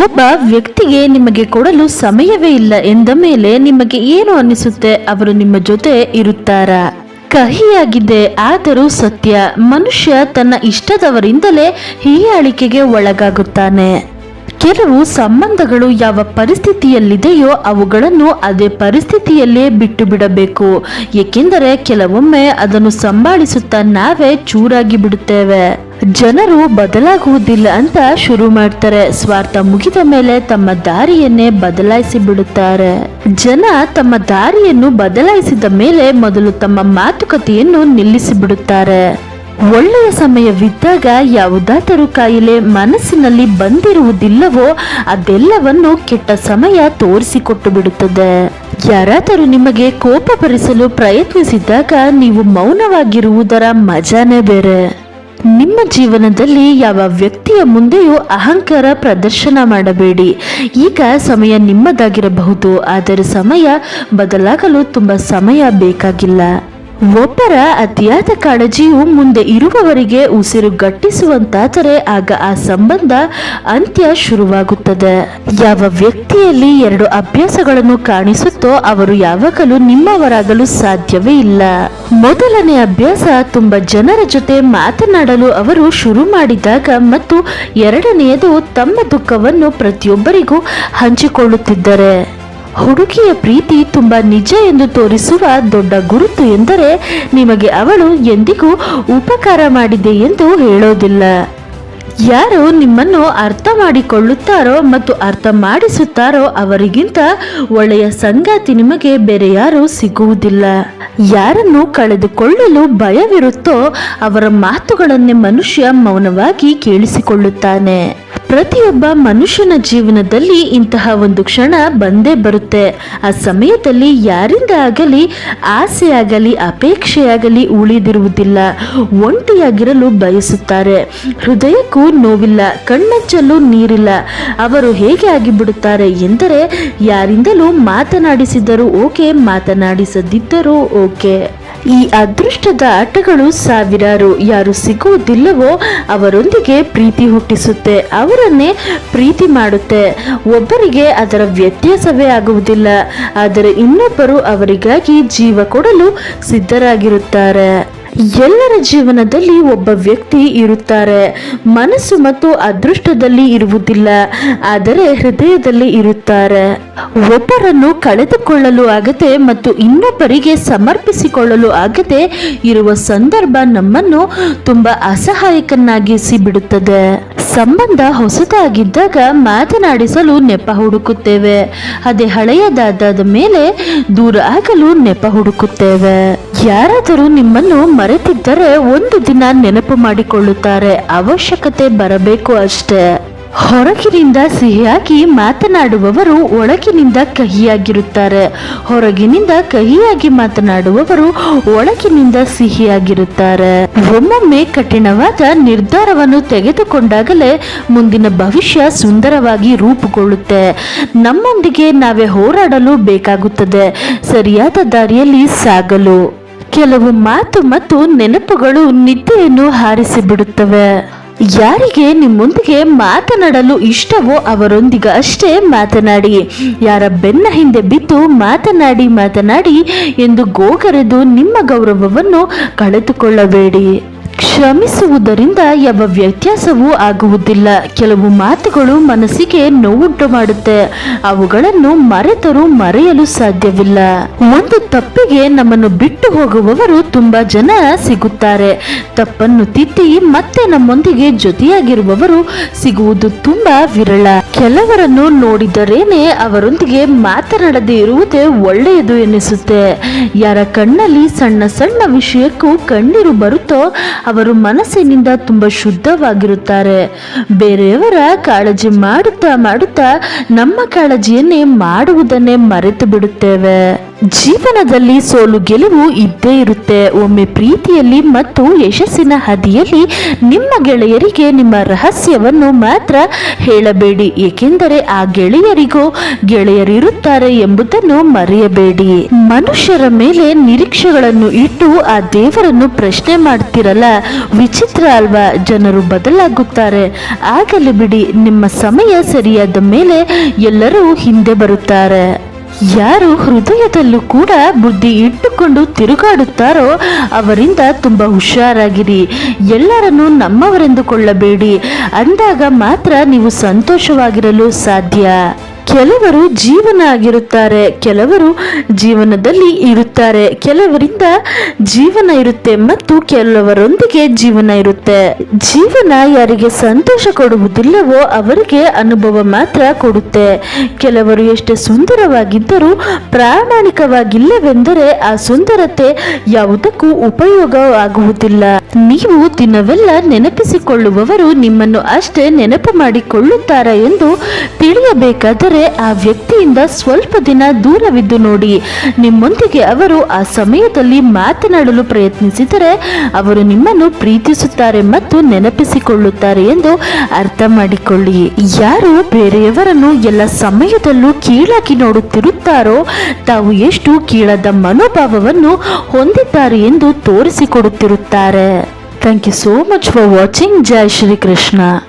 ಒಬ್ಬ ವ್ಯಕ್ತಿಗೆ ನಿಮಗೆ ಕೊಡಲು ಸಮಯವೇ ಇಲ್ಲ ಎಂದ ಮೇಲೆ ನಿಮಗೆ ಏನು ಅನಿಸುತ್ತೆ? ಅವರು ನಿಮ್ಮ ಜೊತೆ ಇರುತ್ತಾರಾ? ಕಹಿಯಾಗಿದೆ ಆದರೂ ಸತ್ಯ. ಮನುಷ್ಯ ತನ್ನ ಇಷ್ಟದವರಿಂದಲೇ ಹೀಯಾಳಿಕೆಗೆ ಒಳಗಾಗುತ್ತಾನೆ. ಕೆಲವು ಸಂಬಂಧಗಳು ಯಾವ ಪರಿಸ್ಥಿತಿಯಲ್ಲಿದೆಯೋ ಅವುಗಳನ್ನು ಅದೇ ಪರಿಸ್ಥಿತಿಯಲ್ಲೇ ಬಿಟ್ಟು ಬಿಡಬೇಕು. ಏಕೆಂದರೆ ಕೆಲವೊಮ್ಮೆ ಅದನ್ನು ಸಂಭಾಳಿಸುತ್ತಾ ನಾವೇ ಚೂರಾಗಿ ಬಿಡುತ್ತೇವೆ. ಜನರು ಬದಲಾಗುವುದಿಲ್ಲ ಅಂತ ಶುರು ಮಾಡ್ತಾರೆ. ಸ್ವಾರ್ಥ ಮುಗಿದ ಮೇಲೆ ತಮ್ಮ ದಾರಿಯನ್ನೇ ಬದಲಾಯಿಸಿ ಬಿಡುತ್ತಾರೆ. ಜನ ತಮ್ಮ ದಾರಿಯನ್ನು ಬದಲಾಯಿಸಿದ ಮೇಲೆ ಮೊದಲು ತಮ್ಮ ಮಾತುಕತೆಯನ್ನು ನಿಲ್ಲಿಸಿ ಬಿಡುತ್ತಾರೆ. ಒಳ್ಳೆಯ ಸಮಯವಿದ್ದಾಗ ಯಾವುದಾದರೂ ಕಾಯಿಲೆ ಮನಸ್ಸಿನಲ್ಲಿ ಬಂದಿರುವುದಿಲ್ಲವೋ ಅದೆಲ್ಲವನ್ನು ಕೆಟ್ಟ ಸಮಯ ತೋರಿಸಿಕೊಟ್ಟು ಬಿಡುತ್ತದೆ. ಯಾರಾದರೂ ನಿಮಗೆ ಕೋಪ ಭರಿಸಲು ಪ್ರಯತ್ನಿಸಿದಾಗ ನೀವು ಮೌನವಾಗಿರುವುದರ ಮಜಾನೇ ಬೇರೆ. ನಿಮ್ಮ ಜೀವನದಲ್ಲಿ ಯಾವ ವ್ಯಕ್ತಿಯ ಮುಂದೆಯೂ ಅಹಂಕಾರ ಪ್ರದರ್ಶನ ಮಾಡಬೇಡಿ. ಈಗ ಸಮಯ ನಿಮ್ಮದಾಗಿರಬಹುದು, ಆದರೆ ಸಮಯ ಬದಲಾಗಲು ತುಂಬಾ ಸಮಯ ಬೇಕಾಗಿಲ್ಲ. ಒಬ್ಬರ ಅತಿಯಾದ ಕಾಳಜಿಯು ಮುಂದೆ ಇರುವವರಿಗೆ ಉಸಿರು ಗಟ್ಟಿಸುವಂತಾದರೆ ಆಗ ಆ ಸಂಬಂಧ ಅಂತ್ಯ ಶುರುವಾಗುತ್ತದೆ. ಯಾವ ವ್ಯಕ್ತಿಯಲ್ಲಿ ಎರಡು ಅಭ್ಯಾಸಗಳನ್ನು ಕಾಣಿಸುತ್ತೋ ಅವರು ಯಾವಾಗಲೂ ನಿಮ್ಮವರಾಗಲು ಸಾಧ್ಯವೇ ಇಲ್ಲ. ಮೊದಲನೇ ಅಭ್ಯಾಸ ತುಂಬಾ ಜನರ ಜೊತೆ ಮಾತನಾಡಲು ಅವರು ಶುರು ಮಾಡಿದಾಗ, ಮತ್ತು ಎರಡನೆಯದು ತಮ್ಮ ದುಃಖವನ್ನು ಪ್ರತಿಯೊಬ್ಬರಿಗೂ ಹಂಚಿಕೊಳ್ಳುತ್ತಿದ್ದರೆ. ಹುಡುಗಿಯ ಪ್ರೀತಿ ತುಂಬಾ ನಿಜ ಎಂದು ತೋರಿಸುವ ದೊಡ್ಡ ಗುರುತು ಎಂದರೆ ನಿಮಗೆ ಅವಳು ಎಂದಿಗೂ ಉಪಕಾರ ಮಾಡಿದೆ ಎಂದು ಹೇಳೋದಿಲ್ಲ. ಯಾರು ನಿಮ್ಮನ್ನು ಅರ್ಥ ಮಾಡಿಕೊಳ್ಳುತ್ತಾರೋ ಮತ್ತು ಅರ್ಥ ಮಾಡಿಸುತ್ತಾರೋ ಅವರಿಗಿಂತ ಒಳ್ಳೆಯ ಸಂಗಾತಿ ನಿಮಗೆ ಬೇರೆ ಯಾರೂ ಸಿಗುವುದಿಲ್ಲ. ಯಾರನ್ನು ಕಳೆದುಕೊಳ್ಳಲು ಭಯವಿರುತ್ತೋ ಅವರ ಮಾತುಗಳನ್ನೇ ಮನುಷ್ಯ ಮೌನವಾಗಿ ಕೇಳಿಸಿಕೊಳ್ಳುತ್ತಾನೆ. ಪ್ರತಿಯೊಬ್ಬ ಮನುಷ್ಯನ ಜೀವನದಲ್ಲಿ ಇಂತಹ ಒಂದು ಕ್ಷಣ ಬಂದೇ ಬರುತ್ತೆ. ಆ ಸಮಯದಲ್ಲಿ ಯಾರಿಂದ ಆಗಲಿ ಆಸೆಯಾಗಲಿ ಅಪೇಕ್ಷೆಯಾಗಲಿ ಉಳಿದಿರುವುದಿಲ್ಲ. ಒಂಟಿಯಾಗಿರಲು ಬಯಸುತ್ತಾರೆ. ಹೃದಯಕ್ಕೂ ನೋವಿಲ್ಲ, ಕಣ್ಣಚ್ಚಲ್ಲೂ ನೀರಿಲ್ಲ. ಅವರು ಹೇಗೆ ಆಗಿಬಿಡುತ್ತಾರೆ ಎಂದರೆ ಯಾರಿಂದಲೂ ಮಾತನಾಡಿಸಿದರೂ ಓಕೆ, ಮಾತನಾಡಿಸದಿದ್ದರೂ ಓಕೆ. ಈ ಅದೃಷ್ಟದ ಆಟಗಳು ಸಾವಿರಾರು. ಯಾರು ಸಿಗುವುದಿಲ್ಲವೋ ಅವರೊಂದಿಗೆ ಪ್ರೀತಿ ಹುಟ್ಟಿಸುತ್ತೆ, ಅವರನ್ನೇ ಪ್ರೀತಿ ಮಾಡುತ್ತೆ. ಒಬ್ಬರಿಗೆ ಅದರ ವ್ಯತ್ಯಾಸವೇ ಆಗುವುದಿಲ್ಲ, ಆದರೆ ಇನ್ನೊಬ್ಬರು ಅವರಿಗಾಗಿ ಜೀವ ಕೊಡಲು ಸಿದ್ಧರಾಗಿರುತ್ತಾರೆ. ಎಲ್ಲರ ಜೀವನದಲ್ಲಿ ಒಬ್ಬ ವ್ಯಕ್ತಿ ಇರುತ್ತಾರೆ. ಮನಸ್ಸು ಮತ್ತು ಅದೃಷ್ಟದಲ್ಲಿ ಇರುವುದಿಲ್ಲ, ಆದರೆ ಹೃದಯದಲ್ಲಿ ಇರುತ್ತಾರೆ. ಒಬ್ಬರನ್ನು ಕಳೆದುಕೊಳ್ಳಲು ಆಗದೆ ಮತ್ತು ಇನ್ನೊಬ್ಬರಿಗೆ ಸಮರ್ಪಿಸಿಕೊಳ್ಳಲು ಆಗದೆ ಇರುವ ಸಂದರ್ಭ ನಮ್ಮನ್ನು ತುಂಬಾ ಅಸಹಾಯಕನಾಗಿಸಿ ಬಿಡುತ್ತದೆ. ಸಂಬಂಧ ಹೊಸದಾಗಿದ್ದಾಗ ಮಾತನಾಡಿಸಲು ನೆಪ ಹುಡುಕುತ್ತೇವೆ. ಅದೇ ಹಳೆಯದಾದ ಮೇಲೆ ದೂರ ಆಗಲು ನೆಪ ಹುಡುಕುತ್ತೇವೆ. ಯಾರಾದರೂ ನಿಮ್ಮನ್ನು ಮರೆತಿದ್ದರೆ ಒಂದು ದಿನ ನೆನಪು ಮಾಡಿಕೊಳ್ಳುತ್ತಾರೆ. ಅವಶ್ಯಕತೆ ಬರಬೇಕು ಅಷ್ಟೇ. ಹೊರಗಿನಿಂದ ಸಿಹಿಯಾಗಿ ಮಾತನಾಡುವವರು ಒಳಗಿನಿಂದ ಕಹಿಯಾಗಿರುತ್ತಾರೆ. ಹೊರಗಿನಿಂದ ಕಹಿಯಾಗಿ ಮಾತನಾಡುವವರು ಒಳಗಿನಿಂದ ಸಿಹಿಯಾಗಿರುತ್ತಾರೆ. ಒಮ್ಮೊಮ್ಮೆ ಕಠಿಣವಾದ ನಿರ್ಧಾರವನ್ನು ತೆಗೆದುಕೊಂಡಾಗಲೇ ಮುಂದಿನ ಭವಿಷ್ಯ ಸುಂದರವಾಗಿ ರೂಪುಗೊಳ್ಳುತ್ತೆ. ನಮ್ಮೊಂದಿಗೆ ನಾವೇ ಹೋರಾಡಲು ಬೇಕಾಗುತ್ತದೆ ಸರಿಯಾದ ದಾರಿಯಲ್ಲಿ ಸಾಗಲು. ಕೆಲವು ಮಾತು ಮತ್ತು ನೆನಪುಗಳು ನಿದ್ದೆಯನ್ನು ಹಾರಿಸಿಬಿಡುತ್ತವೆ. ಯಾರಿಗೆ ನಿಮ್ಮೊಂದಿಗೆ ಮಾತನಾಡಲು ಇಷ್ಟವೋ ಅವರೊಂದಿಗೆ ಅಷ್ಟೇ ಮಾತನಾಡಿ. ಯಾರ ಬೆನ್ನ ಹಿಂದೆ ಬಿದ್ದು ಮಾತನಾಡಿ ಎಂದು ಗೋಗರೆದು ನಿಮ್ಮ ಗೌರವವನ್ನು ಕಳೆದುಕೊಳ್ಳಬೇಡಿ. ಕ್ಷಮಿಸುವುದರಿಂದ ಯಾವ ವ್ಯತ್ಯಾಸವೂ ಆಗುವುದಿಲ್ಲ. ಕೆಲವು ಮಾತುಗಳು ಮನಸ್ಸಿಗೆ ನೋವುಂಟು ಮಾಡುತ್ತೆ, ಅವುಗಳನ್ನು ಮರೆತರೂ ಮರೆಯಲು ಸಾಧ್ಯವಿಲ್ಲ. ಒಂದು ತಪ್ಪಿಗೆ ನಮ್ಮನ್ನು ಬಿಟ್ಟು ಹೋಗುವವರು ತುಂಬಾ ಜನ ಸಿಗುತ್ತಾರೆ. ತಪ್ಪನ್ನು ತಿದ್ದಿ ಮತ್ತೆ ನಮ್ಮೊಂದಿಗೆ ಜೊತೆಯಾಗಿರುವವರು ಸಿಗುವುದು ತುಂಬಾ ವಿರಳ. ಕೆಲವರನ್ನು ನೋಡಿದರೇನೆ ಅವರೊಂದಿಗೆ ಮಾತನಾಡದೇ ಇರುವುದೇ ಒಳ್ಳೆಯದು ಎನಿಸುತ್ತೆ. ಯಾರ ಕಣ್ಣಲ್ಲಿ ಸಣ್ಣ ಸಣ್ಣ ವಿಷಯಕ್ಕೂ ಕಣ್ಣೀರು ಬರುತ್ತೋ ಅವರು ಮನಸ್ಸಿನಿಂದ ತುಂಬಾ ಶುದ್ಧವಾಗಿರುತ್ತಾರೆ. ಬೇರೆಯವರ ಕಾಳಜಿ ಮಾಡುತ್ತಾ ನಮ್ಮ ಕಾಳಜಿಯನ್ನೇ ಮಾಡುವುದನ್ನೇ ಮರೆತು ಬಿಡುತ್ತೇವೆ. ಜೀವನದಲ್ಲಿ ಸೋಲು ಗೆಲುವು ಇದ್ದೇ ಇರುತ್ತೆ. ಒಮ್ಮೆ ಪ್ರೀತಿಯಲ್ಲಿ ಮತ್ತು ಯಶಸ್ಸಿನ ಹಾದಿಯಲ್ಲಿ ನಿಮ್ಮ ಗೆಳೆಯರಿಗೆ ನಿಮ್ಮ ರಹಸ್ಯವನ್ನು ಮಾತ್ರ ಹೇಳಬೇಡಿ. ಏಕೆಂದರೆ ಆ ಗೆಳೆಯರಿಗೂ ಗೆಳೆಯರಿರುತ್ತಾರೆ ಎಂಬುದನ್ನು ಮರೆಯಬೇಡಿ. ಮನುಷ್ಯರ ಮೇಲೆ ನಿರೀಕ್ಷೆಗಳನ್ನು ಇಟ್ಟು ಆ ದೇವರನ್ನು ಪ್ರಶ್ನೆ ಮಾಡ್ತಿರಲ್ಲ, ವಿಚಿತ್ರ ಅಲ್ವಾ? ಜನರು ಬದಲಾಗುತ್ತಾರೆ, ಆಗಲಿ ಬಿಡಿ, ನಿಮ್ಮ ಸಮಯ ಸರಿಯಾದ ಮೇಲೆ ಎಲ್ಲರೂ ಹಿಂದೆ ಬರುತ್ತಾರೆ. ಯಾರು ಹೃದಯದಲ್ಲೂ ಕೂಡ ಬುದ್ಧಿ ಇಟ್ಟುಕೊಂಡು ತಿರುಗಾಡುತ್ತಾರೋ ಅವರಿಂದ ತುಂಬಾ ಹುಷಾರಾಗಿರಿ. ಎಲ್ಲರನ್ನೂ ನಮ್ಮವರೆಂದುಕೊಳ್ಳಬೇಡಿ, ಅಂದಾಗ ಮಾತ್ರ ನೀವು ಸಂತೋಷವಾಗಿರಲು ಸಾಧ್ಯ. ಕೆಲವರು ಜೀವನ ಆಗಿರುತ್ತಾರೆ, ಕೆಲವರು ಜೀವನದಲ್ಲಿ ಇರುತ್ತಾರೆ, ಕೆಲವರಿಂದ ಜೀವನ ಇರುತ್ತೆ ಮತ್ತು ಕೆಲವರೊಂದಿಗೆ ಜೀವನ ಇರುತ್ತೆ. ಜೀವನ ಯಾರಿಗೆ ಸಂತೋಷ ಕೊಡುವುದಿಲ್ಲವೋ ಅವರಿಗೆ ಅನುಭವ ಮಾತ್ರ ಕೊಡುತ್ತೆ. ಕೆಲವರು ಎಷ್ಟು ಸುಂದರವಾಗಿದ್ದರೂ ಪ್ರಾಮಾಣಿಕವಾಗಿಲ್ಲವೆಂದರೆ ಆ ಸುಂದರತೆ ಯಾವುದಕ್ಕೂ ಉಪಯೋಗ ಆಗುವುದಿಲ್ಲ. ನೀವು ದಿನವೆಲ್ಲ ನೆನಪಿಸಿಕೊಳ್ಳುವವರು ನಿಮ್ಮನ್ನು ಅಷ್ಟೇ ನೆನಪು ಮಾಡಿಕೊಳ್ಳುತ್ತಾರೆ ಎಂದು ತಿಳಿಯಬೇಕಾದರೆ ಆ ವ್ಯಕ್ತಿಯಿಂದ ಸ್ವಲ್ಪ ದಿನ ದೂರವಿದ್ದು ನೋಡಿ. ನಿಮ್ಮೊಂದಿಗೆ ಅವರು ಆ ಸಮಯದಲ್ಲಿ ಮಾತನಾಡಲು ಪ್ರಯತ್ನಿಸಿದರೆ ಅವರು ನಿಮ್ಮನ್ನು ಪ್ರೀತಿಸುತ್ತಾರೆ ಮತ್ತು ನೆನಪಿಸಿಕೊಳ್ಳುತ್ತಾರೆ ಎಂದು ಅರ್ಥ ಮಾಡಿಕೊಳ್ಳಿ. ಯಾರು ಬೇರೆಯವರನ್ನು ಎಲ್ಲ ಸಮಯದಲ್ಲೂ ಕೀಳಾಗಿ ನೋಡುತ್ತಿರುತ್ತಾರೋ ತಾವು ಎಷ್ಟು ಕೀಳದ ಮನೋಭಾವವನ್ನು ಹೊಂದಿದ್ದಾರೆ ಎಂದು ತೋರಿಸಿಕೊಡುತ್ತಿರುತ್ತಾರೆ. Thank you so much for watching. ಜೈ ಶ್ರೀ ಕೃಷ್ಣ.